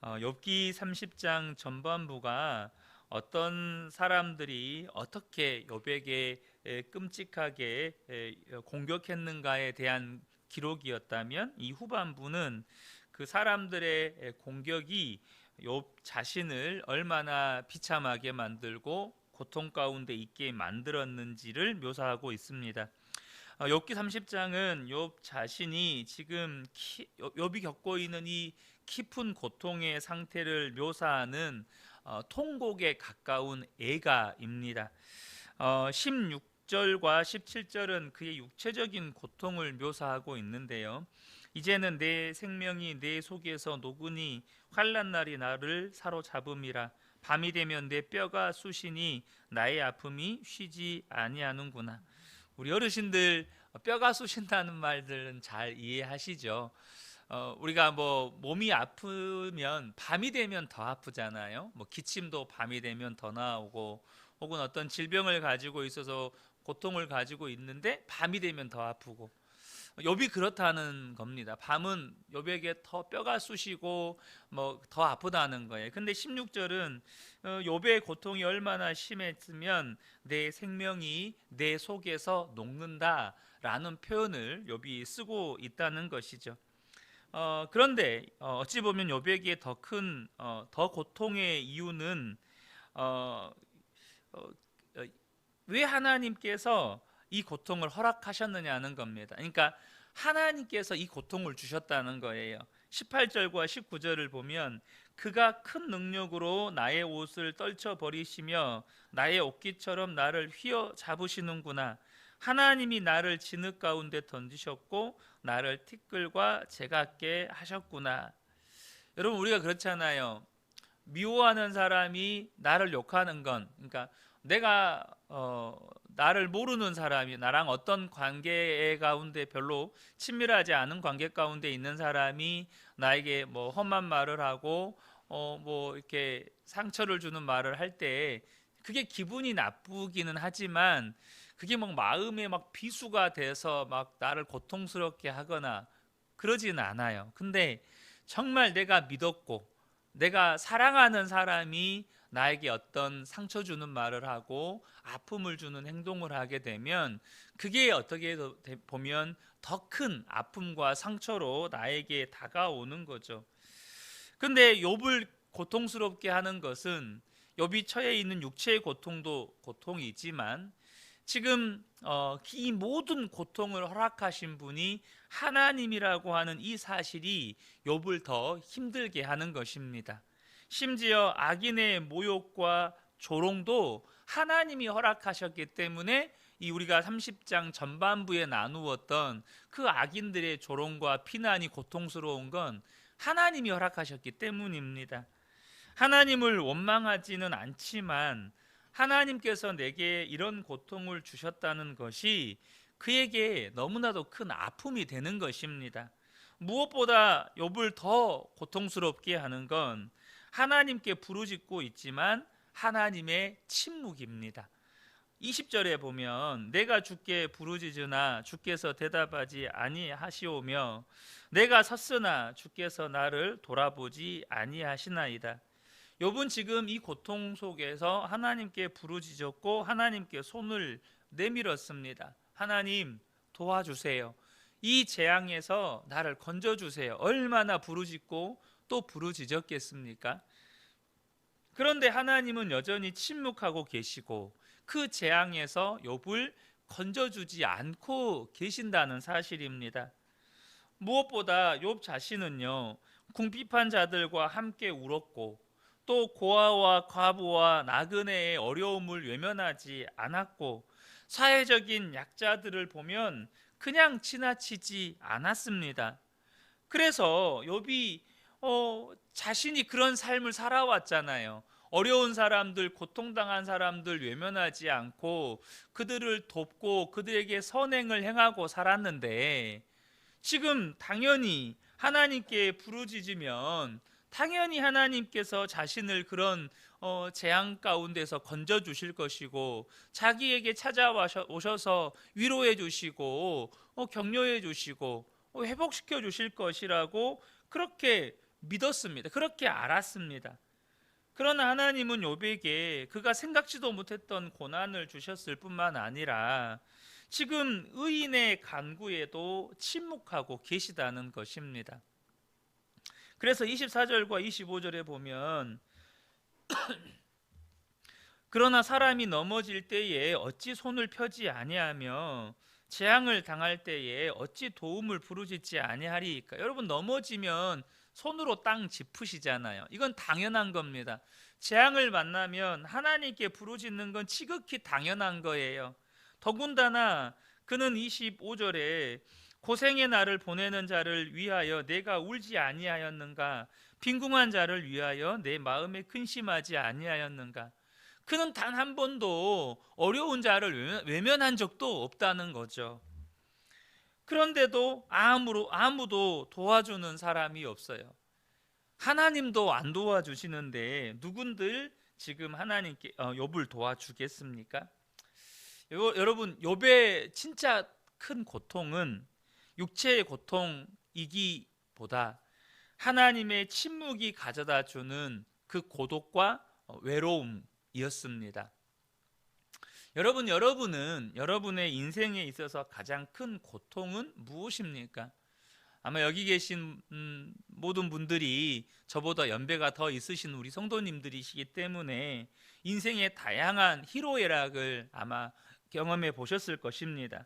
욥기 30장 전반부가 어떤 사람들이 어떻게 욥에게 끔찍하게 공격했는가에 대한 기록이었다면, 이 후반부는 그 사람들의 공격이 욥 자신을 얼마나 비참하게 만들고 고통 가운데 있게 만들었는지를 묘사하고 있습니다. 욥기 30장은 욥 자신이 지금 욥이 겪고 있는 이 깊은 고통의 상태를 묘사하는 통곡에 가까운 애가입니다. 16절과 17절은 그의 육체적인 고통을 묘사하고 있는데요. 이제는 내 생명이 내 속에서 녹으니 환난 날이 나를 사로잡음이라. 밤이 되면 내 뼈가 쑤시니 나의 아픔이 쉬지 아니하는구나. 우리 어르신들 뼈가 쑤신다는 말들은 잘 이해하시죠? 우리가 뭐 몸이 아프면 밤이 되면 더 아프잖아요. 뭐 기침도 밤이 되면 더 나오고, 혹은 어떤 질병을 가지고 있어서 고통을 가지고 있는데 밤이 되면 더 아프고, 욥이 그렇다는 겁니다. 밤은 욥에게 더 뼈가 쑤시고 뭐 더 아프다는 거예요. 근데 16절은 욥의 고통이 얼마나 심했으면 내 생명이 내 속에서 녹는다라는 표현을 욥이 쓰고 있다는 것이죠. 그런데 어찌 보면 욥에게 더 고통의 이유는 어, 어, 어, 왜 하나님께서 이 고통을 허락하셨느냐는 겁니다. 그러니까 하나님께서 이 고통을 주셨다는 거예요. 18절과 19절을 보면 그가 큰 능력으로 나의 옷을 떨쳐 버리시며 나의 옷깃처럼 나를 휘어 잡으시는구나. 하나님이 나를 진흙 가운데 던지셨고 나를 티끌과 제각게 하셨구나. 여러분, 우리가 그렇잖아요. 미워하는 사람이 나를 욕하는 건, 그러니까 내가 나를 모르는 사람이 나랑 어떤 관계 가운데 별로 친밀하지 않은 관계 가운데 있는 사람이 나에게 뭐 험한 말을 하고 뭐 이렇게 상처를 주는 말을 할 때 그게 기분이 나쁘기는 하지만, 그게 막 마음에 막 비수가 돼서 막 나를 고통스럽게 하거나 그러지는 않아요. 근데 정말 내가 믿었고 내가 사랑하는 사람이 나에게 어떤 상처 주는 말을 하고 아픔을 주는 행동을 하게 되면, 그게 어떻게 보면 더 큰 아픔과 상처로 나에게 다가오는 거죠. 근데 욥을 고통스럽게 하는 것은 욥이 처해 있는 육체의 고통도 고통이지만, 지금 이 모든 고통을 허락하신 분이 하나님이라고 하는 이 사실이 욥을 더 힘들게 하는 것입니다. 심지어 악인의 모욕과 조롱도 하나님이 허락하셨기 때문에, 이 우리가 30장 전반부에 나누었던 그 악인들의 조롱과 비난이 고통스러운 건 하나님이 허락하셨기 때문입니다. 하나님을 원망하지는 않지만 하나님께서 내게 이런 고통을 주셨다는 것이 그에게 너무나도 큰 아픔이 되는 것입니다. 무엇보다 욥을 더 고통스럽게 하는 건 하나님께 부르짖고 있지만 하나님의 침묵입니다. 20절에 보면 내가 주께 부르짖으나 주께서 대답하지 아니하시오며 내가 섰으나 주께서 나를 돌아보지 아니하시나이다. 욥은 지금 이 고통 속에서 하나님께 부르짖었고 하나님께 손을 내밀었습니다. 하나님, 도와주세요. 이 재앙에서 나를 건져주세요. 얼마나 부르짖고 또 부르짖었겠습니까? 그런데 하나님은 여전히 침묵하고 계시고 그 재앙에서 욥을 건져주지 않고 계신다는 사실입니다. 무엇보다 욥 자신은요, 궁핍한 자들과 함께 울었고 또 고아와 과부와 나그네의 어려움을 외면하지 않았고 사회적인 약자들을 보면 그냥 지나치지 않았습니다. 그래서 욥이 자신이 그런 삶을 살아왔잖아요. 어려운 사람들, 고통당한 사람들 외면하지 않고 그들을 돕고 그들에게 선행을 행하고 살았는데, 지금 당연히 하나님께 부르짖으면 당연히 하나님께서 자신을 그런 재앙 가운데서 건져 주실 것이고 자기에게 찾아오셔서 위로해 주시고 격려해 주시고 회복시켜 주실 것이라고 그렇게 믿었습니다. 그렇게 알았습니다. 그러나 하나님은 욥에게 그가 생각지도 못했던 고난을 주셨을 뿐만 아니라 지금 의인의 간구에도 침묵하고 계시다는 것입니다. 그래서 24절과 25절에 보면 그러나 사람이 넘어질 때에 어찌 손을 펴지 아니하며 재앙을 당할 때에 어찌 도움을 부르짖지 아니하리이까. 여러분, 넘어지면 손으로 땅 짚으시잖아요. 이건 당연한 겁니다. 재앙을 만나면 하나님께 부르짖는 건 지극히 당연한 거예요. 더군다나 그는 25절에 고생의 날을 보내는 자를 위하여 내가 울지 아니하였는가, 빈궁한 자를 위하여 내 마음에 근심하지 아니하였는가. 그는 단 한 번도 어려운 자를 외면한 적도 없다는 거죠. 그런데도 아무도 도와주는 사람이 없어요. 하나님도 안 도와주시는데 누군들 지금 하나님께 욥을 도와주겠습니까? 여러분, 욥의 진짜 큰 고통은 육체의 고통이기보다 하나님의 침묵이 가져다 주는 그 고독과 외로움이었습니다. 여러분은 여러분의 인생에 있어서 가장 큰 고통은 무엇입니까? 아마 여기 계신 모든 분들이 저보다 연배가 더 있으신 우리 성도님들이시기 때문에 인생의 다양한 희로애락을 아마 경험해 보셨을 것입니다.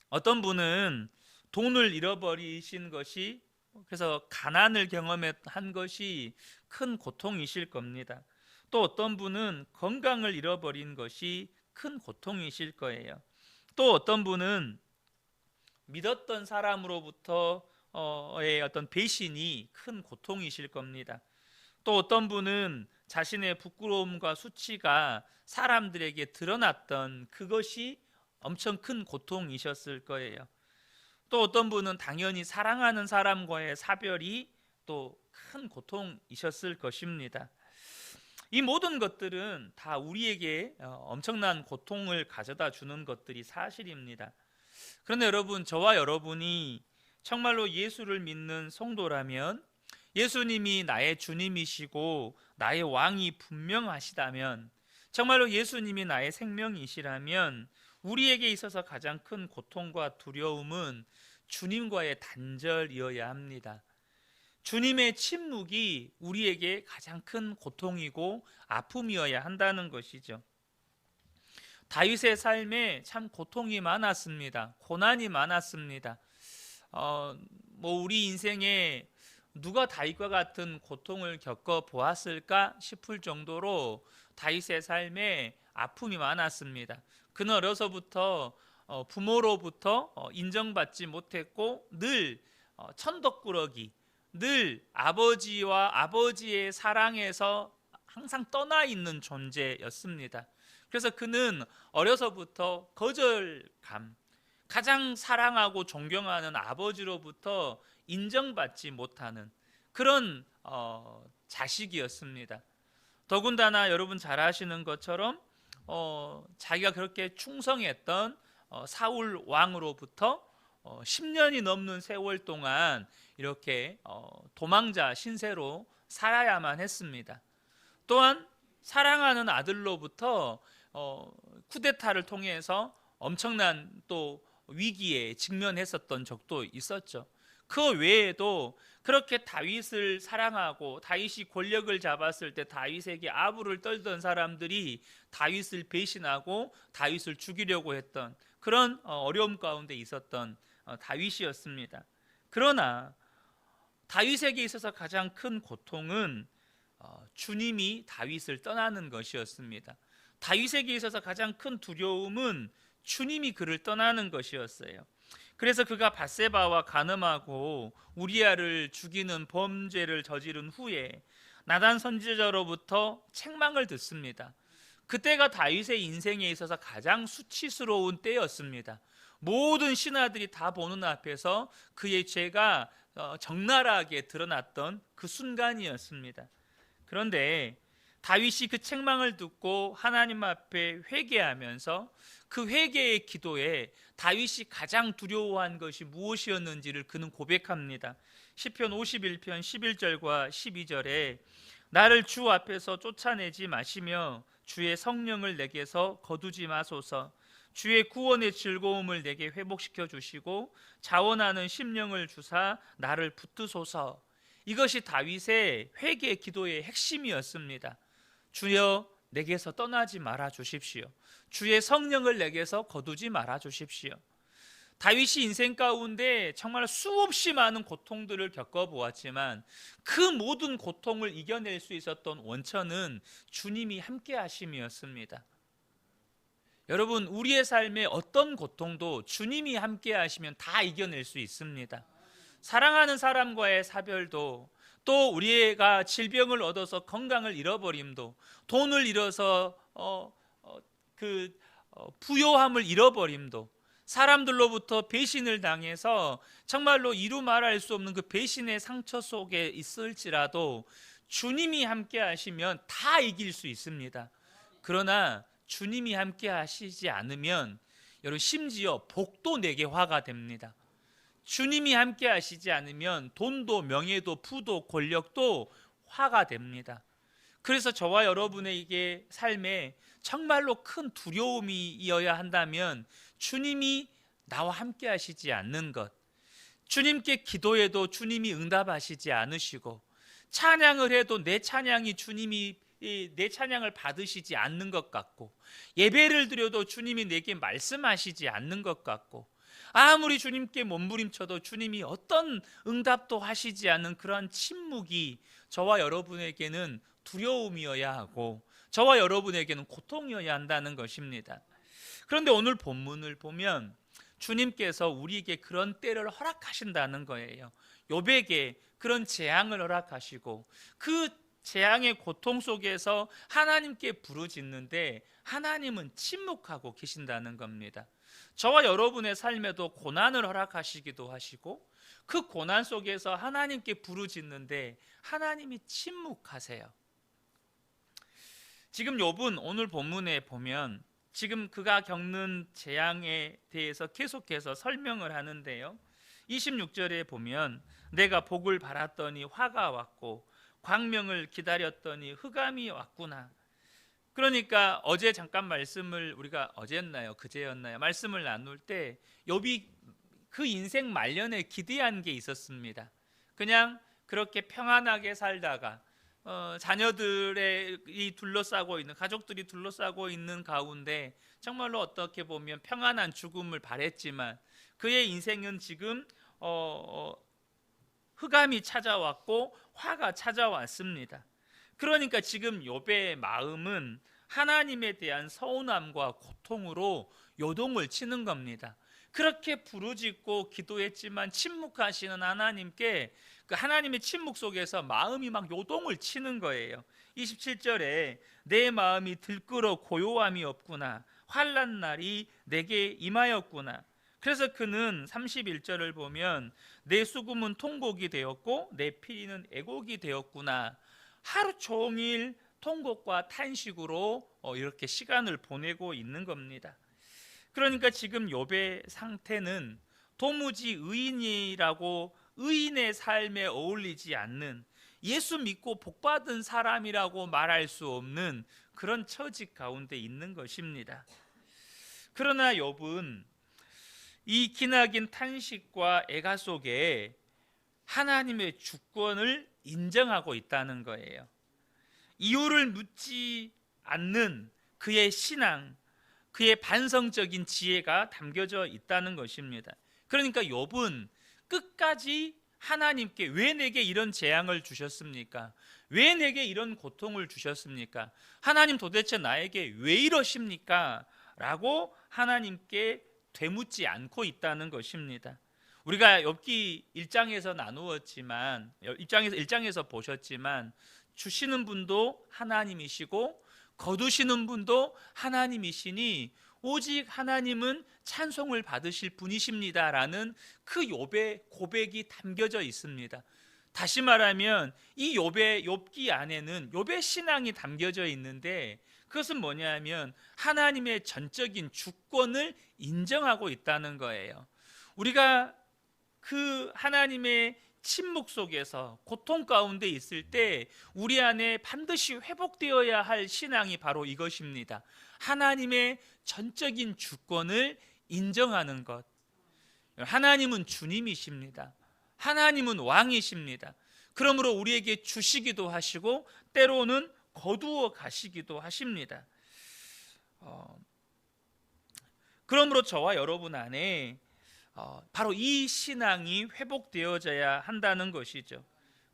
어떤 분은 돈을 잃어버리신 것이, 그래서 가난을 경험한 것이 큰 고통이실 겁니다. 또 어떤 분은 건강을 잃어버린 것이 큰 고통이실 거예요. 또 어떤 분은 믿었던 사람으로부터의 어떤 배신이 큰 고통이실 겁니다. 또 어떤 분은 자신의 부끄러움과 수치가 사람들에게 드러났던 그것이 엄청 큰 고통이셨을 거예요. 또 어떤 분은 당연히 사랑하는 사람과의 사별이 또 큰 고통이셨을 것입니다. 이 모든 것들은 다 우리에게 엄청난 고통을 가져다 주는 것들이 사실입니다. 그런데 여러분, 저와 여러분이 정말로 예수를 믿는 성도라면, 예수님이 나의 주님이시고 나의 왕이 분명하시다면, 정말로 예수님이 나의 생명이시라면 우리에게 있어서 가장 큰 고통과 두려움은 주님과의 단절이어야 합니다. 주님의 침묵이 우리에게 가장 큰 고통이고 아픔이어야 한다는 것이죠. 다윗의 삶에 참 고통이 많았습니다. 고난이 많았습니다. 우리 인생에 누가 다윗과 같은 고통을 겪어 보았을까 싶을 정도로 다윗의 삶에 아픔이 많았습니다. 그는 어려서부터 부모로부터 인정받지 못했고 늘 천덕꾸러기, 늘 아버지와 아버지의 사랑에서 항상 떠나 있는 존재였습니다. 그래서 그는 어려서부터 거절감, 가장 사랑하고 존경하는 아버지로부터 인정받지 못하는 그런 자식이었습니다. 더군다나 여러분 잘 아시는 것처럼 자기가 그렇게 충성했던 사울 왕으로부터 10년이 넘는 세월 동안 이렇게 도망자 신세로 살아야만 했습니다. 또한 사랑하는 아들로부터 쿠데타를 통해서 엄청난 또 위기에 직면했었던 적도 있었죠. 그 외에도 그렇게 다윗을 사랑하고 다윗이 권력을 잡았을 때 다윗에게 아부를 떨던 사람들이 다윗을 배신하고 다윗을 죽이려고 했던 그런 어려움 가운데 있었던 다윗이었습니다. 그러나 다윗에게 있어서 가장 큰 고통은 주님이 다윗을 떠나는 것이었습니다. 다윗에게 있어서 가장 큰 두려움은 주님이 그를 떠나는 것이었어요. 그래서 그가 밧세바와 간음하고 우리아를 죽이는 범죄를 저지른 후에 나단 선지자로부터 책망을 듣습니다. 그때가 다윗의 인생에 있어서 가장 수치스러운 때였습니다. 모든 신하들이 다 보는 앞에서 그의 죄가 적나라하게 드러났던 그 순간이었습니다. 그런데 다윗이 그 책망을 듣고 하나님 앞에 회개하면서 그 회개의 기도에 다윗이 가장 두려워한 것이 무엇이었는지를 그는 고백합니다. 시편 51편 11절과 12절에 나를 주 앞에서 쫓아내지 마시며 주의 성령을 내게서 거두지 마소서. 주의 구원의 즐거움을 내게 회복시켜 주시고 자원하는 심령을 주사 나를 붙드소서. 이것이 다윗의 회개 기도의 핵심이었습니다. 주여 내게서 떠나지 말아 주십시오. 주의 성령을 내게서 거두지 말아 주십시오. 다윗이 인생 가운데 정말 수없이 많은 고통들을 겪어보았지만 그 모든 고통을 이겨낼 수 있었던 원천은 주님이 함께 하심이었습니다. 여러분, 우리의 삶에 어떤 고통도 주님이 함께 하시면 다 이겨낼 수 있습니다. 사랑하는 사람과의 사별도, 또 우리가 질병을 얻어서 건강을 잃어버림도, 돈을 잃어서 부요함을 잃어버림도, 사람들로부터 배신을 당해서 정말로 이루 말할 수 없는 그 배신의 상처 속에 있을지라도 주님이 함께 하시면 다 이길 수 있습니다. 그러나 주님이 함께 하시지 않으면 여러분, 심지어 복도 내게 화가 됩니다. 주님이 함께 하시지 않으면 돈도 명예도 부도 권력도 화가 됩니다. 그래서 저와 여러분에게 삶에 정말로 큰 두려움이어야 한다면 주님이 나와 함께 하시지 않는 것, 주님께 기도해도 주님이 응답하시지 않으시고, 찬양을 해도 내 찬양이 주님이 내 찬양을 받으시지 않는 것 같고, 예배를 드려도 주님이 내게 말씀하시지 않는 것 같고, 아무리 주님께 몸부림쳐도 주님이 어떤 응답도 하시지 않는 그러한 침묵이 저와 여러분에게는 두려움이어야 하고, 저와 여러분에게는 고통이어야 한다는 것입니다. 그런데 오늘 본문을 보면 주님께서 우리에게 그런 때를 허락하신다는 거예요. 욥에게 그런 재앙을 허락하시고 그 재앙의 고통 속에서 하나님께 부르짖는데 하나님은 침묵하고 계신다는 겁니다. 저와 여러분의 삶에도 고난을 허락하시기도 하시고 그 고난 속에서 하나님께 부르짖는데 하나님이 침묵하세요. 지금 욥은 오늘 본문에 보면 지금 그가 겪는 재앙에 대해서 계속해서 설명을 하는데요, 26절에 보면 내가 복을 바랐더니 화가 왔고 광명을 기다렸더니 흑암이 왔구나. 그러니까 어제 잠깐 말씀을 우리가 어제였나요 그제였나요 말씀을 나눌 때 욥이 그 인생 말년에 기대한 게 있었습니다. 그렇게 평안하게 살다가 자녀들이 둘러싸고 있는, 가족들이 둘러싸고 있는 가운데 정말로 어떻게 보면 평안한 죽음을 바랬지만 그의 인생은 지금 흑암이 찾아왔고 화가 찾아왔습니다. 그러니까 지금 욥의 마음은 하나님에 대한 서운함과 고통으로 요동을 치는 겁니다. 그렇게 부르짖고 기도했지만 침묵하시는 하나님께 그 하나님의 침묵 속에서 마음이 막 요동을 치는 거예요. 27절에 내 마음이 들끓어 고요함이 없구나. 환난 날이 내게 임하였구나. 그래서 그는 31절을 보면 내 수금은 통곡이 되었고 내 피리는 애곡이 되었구나. 하루 종일 통곡과 탄식으로 이렇게 시간을 보내고 있는 겁니다. 그러니까 지금 욥의 상태는 도무지 의인이라고, 의인의 삶에 어울리지 않는, 예수 믿고 복받은 사람이라고 말할 수 없는 그런 처지 가운데 있는 것입니다. 그러나 욥은 이 기나긴 탄식과 애가 속에 하나님의 주권을 인정하고 있다는 거예요. 이유를 묻지 않는 그의 신앙, 그의 반성적인 지혜가 담겨져 있다는 것입니다. 그러니까 욥은 끝까지 하나님께 왜 내게 이런 재앙을 주셨습니까? 왜 내게 이런 고통을 주셨습니까? 하나님 도대체 나에게 왜 이러십니까? 라고 하나님께 되묻지 않고 있다는 것입니다. 우리가 욥기 1장에서 나누었지만, 1장에서 보셨지만 주시는 분도 하나님이시고 거두시는 분도 하나님이시니 오직 하나님은 찬송을 받으실 분이십니다 라는 그 욥의 고백이 담겨져 있습니다. 다시 말하면 이 욥기 안에는 욥의 신앙이 담겨져 있는데 그것은 뭐냐면 하나님의 전적인 주권을 인정하고 있다는 거예요. 우리가 그 하나님의 침묵 속에서 고통 가운데 있을 때 우리 안에 반드시 회복되어야 할 신앙이 바로 이것입니다. 하나님의 전적인 주권을 인정하는 것. 하나님은 주님이십니다. 하나님은 왕이십니다. 그러므로 우리에게 주시기도 하시고 때로는 거두어 가시기도 하십니다. 그러므로 저와 여러분 안에 바로 이 신앙이 회복되어져야 한다는 것이죠.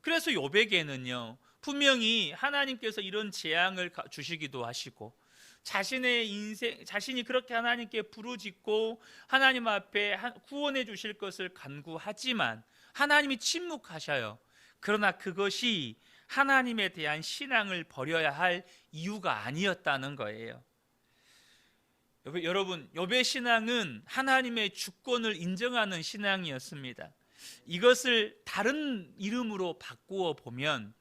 그래서 욥에게는요, 분명히 하나님께서 이런 재앙을 주시기도 하시고 자신의 인생, 자신이 그렇게 하나님께 부르짖고 하나님 앞에 구원해 주실 것을 간구하지만 하나님이 침묵하셔요. 그러나 그것이 하나님에 대한 신앙을 버려야 할 이유가 아니었다는 거예요. 여러분, 욥의 신앙은 하나님의 주권을 인정하는 신앙이었습니다. 이것을 다른 이름으로 바꾸어 보면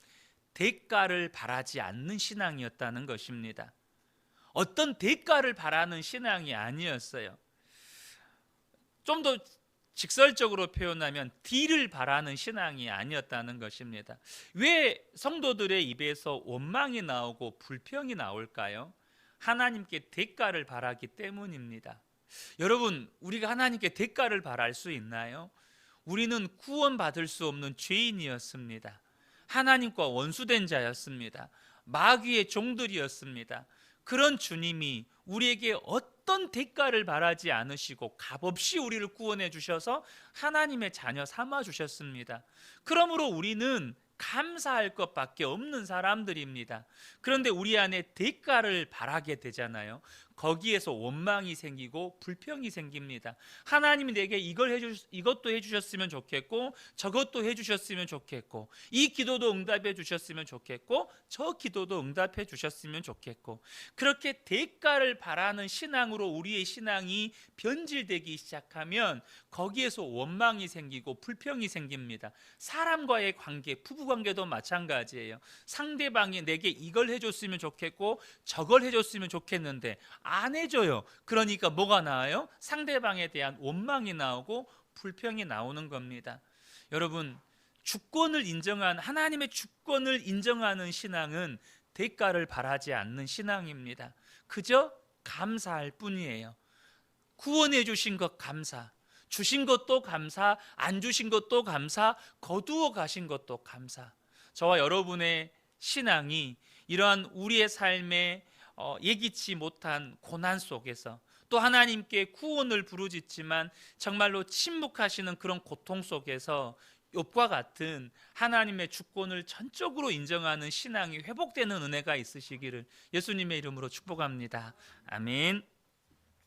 대가를 바라지 않는 신앙이었다는 것입니다. 어떤 대가를 바라는 신앙이 아니었어요. 좀 더 직설적으로 표현하면 딜을 바라는 신앙이 아니었다는 것입니다. 왜 성도들의 입에서 원망이 나오고 불평이 나올까요? 하나님께 대가를 바라기 때문입니다. 여러분, 우리가 하나님께 대가를 바랄 수 있나요? 우리는 구원받을 수 없는 죄인이었습니다. 하나님과 원수된 자였습니다. 마귀의 종들이었습니다. 그런 주님이 우리에게 어떤 대가를 바라지 않으시고 값없이 우리를 구원해 주셔서 하나님의 자녀 삼아 주셨습니다. 그러므로 우리는 감사할 것밖에 없는 사람들입니다. 그런데 우리 안에 대가를 바라게 되잖아요. 거기에서 원망이 생기고 불평이 생깁니다. 하나님이 내게 이것도 해주셨으면 좋겠고 저것도 해주셨으면 좋겠고 이 기도도 응답해 주셨으면 좋겠고 저 기도도 응답해 주셨으면 좋겠고 그렇게 대가를 바라는 신앙으로 우리의 신앙이 변질되기 시작하면 거기에서 원망이 생기고 불평이 생깁니다. 사람과의 관계, 부부관계도 마찬가지예요. 상대방이 내게 이걸 해줬으면 좋겠고 저걸 해줬으면 좋겠는데 안 해줘요. 그러니까 뭐가 나와요? 상대방에 대한 원망이 나오고 불평이 나오는 겁니다. 여러분, 주권을 인정한 하나님의 주권을 인정하는 신앙은 대가를 바라지 않는 신앙입니다. 그저 감사할 뿐이에요. 구원해 주신 것 감사, 주신 것도 감사, 안 주신 것도 감사, 거두어 가신 것도 감사. 저와 여러분의 신앙이 이러한 우리의 삶에 예기치 못한 고난 속에서 또 하나님께 구원을 부르짖지만 정말로 침묵하시는 그런 고통 속에서 욥과 같은 하나님의 주권을 전적으로 인정하는 신앙이 회복되는 은혜가 있으시기를 예수님의 이름으로 축복합니다. 아멘.